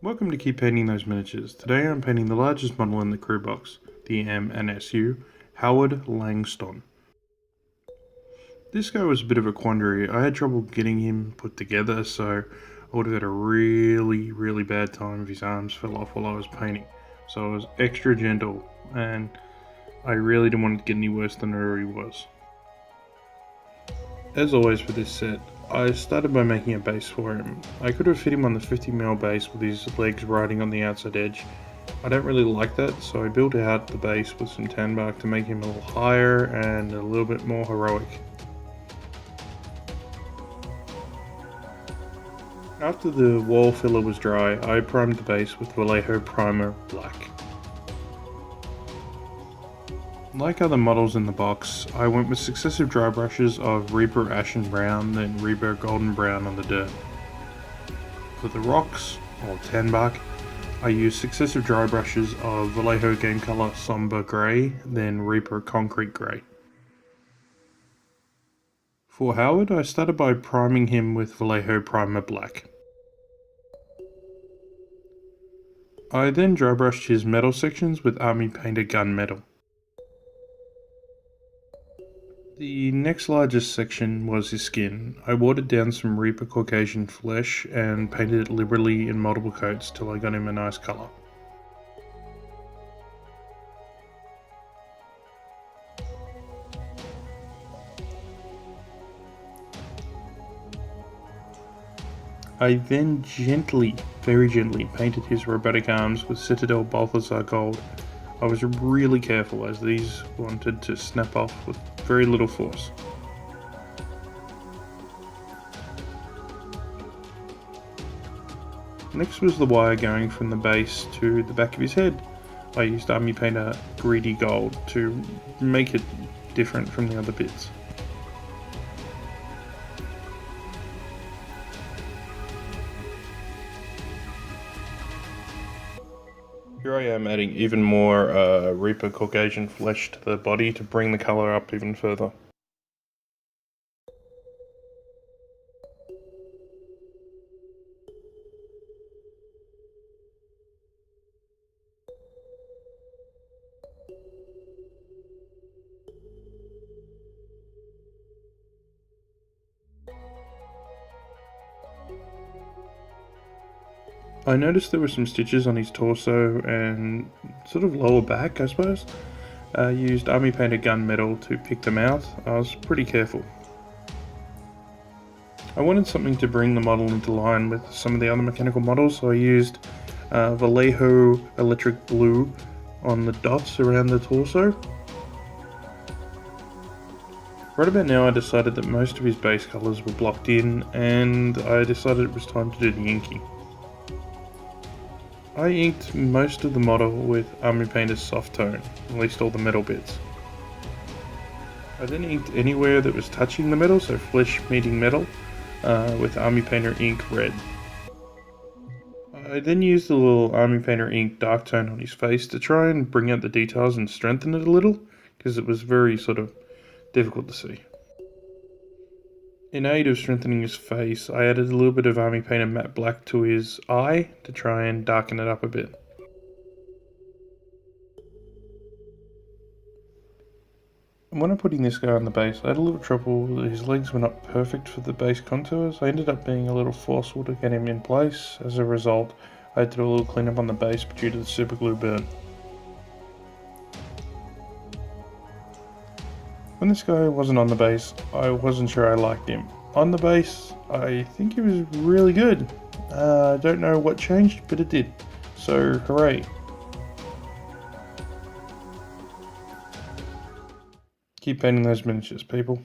Welcome to Keep Painting Those Miniatures. Today I'm painting the largest model in the crew box, the M&SU, Howard Langston. This guy was a bit of a quandary. I had trouble getting him put together, so I would have had a really bad time if his arms fell off while I was painting. So I was extra gentle, and I really didn't want it to get any worse than it already was. As always for this set, I started by making a base for him. I could have fit him on the 50mm base with his legs riding on the outside edge. I don't really like that, so I built out the base with some tan bark to make him a little higher and a little bit more heroic. After the wall filler was dry, I primed the base with Malifaux Primer Black. Like other models in the box, I went with successive dry brushes of Reaper Ashen Brown, then Reaper Golden Brown on the dirt. For the rocks, or tan bark, I used successive dry brushes of Vallejo Game Color Somber Grey, then Reaper Concrete Grey. For Howard, I started by priming him with Vallejo Primer Black. I then dry brushed his metal sections with Army Painter Gunmetal. The next largest section was his skin. I watered down some Reaper Caucasian flesh and painted it liberally in multiple coats till I got him a nice colour. I then very gently painted his robotic arms with Citadel Balthazar Gold. I was really careful as these wanted to snap off with very little force. Next was the wire going from the base to the back of his head. I used Army Painter Greedy Gold to make it different from the other bits. Here I am adding even more Reaper Caucasian flesh to the body to bring the colour up even further. I noticed there were some stitches on his torso and sort of lower back, I suppose. I used Army Painter Gunmetal to pick them out. I was pretty careful. I wanted something to bring the model into line with some of the other mechanical models, so I used Vallejo Electric Blue on the dots around the torso. Right about now I decided that most of his base colours were blocked in, and I decided it was time to do the inking. I inked most of the model with Army Painter's Soft Tone, at least all the metal bits. I then inked anywhere that was touching the metal, so flesh meeting metal, with Army Painter Ink Red. I then used the little Army Painter Ink Dark Tone on his face to try and bring out the details and strengthen it a little, because it was very sort of difficult to see. In aid of strengthening his face, I added a little bit of Army Painter Matte Black to his eye to try and darken it up a bit. And when I'm putting this guy on the base, I had a little trouble. His legs were not perfect for the base contours. I ended up being a little forceful to get him in place. As a result, I had to do a little cleanup on the base due to the super glue burn. When this guy wasn't on the base, I wasn't sure I liked him. On the base, I think he was really good. I don't know what changed, but it did. So, hooray. Keep painting those miniatures, people.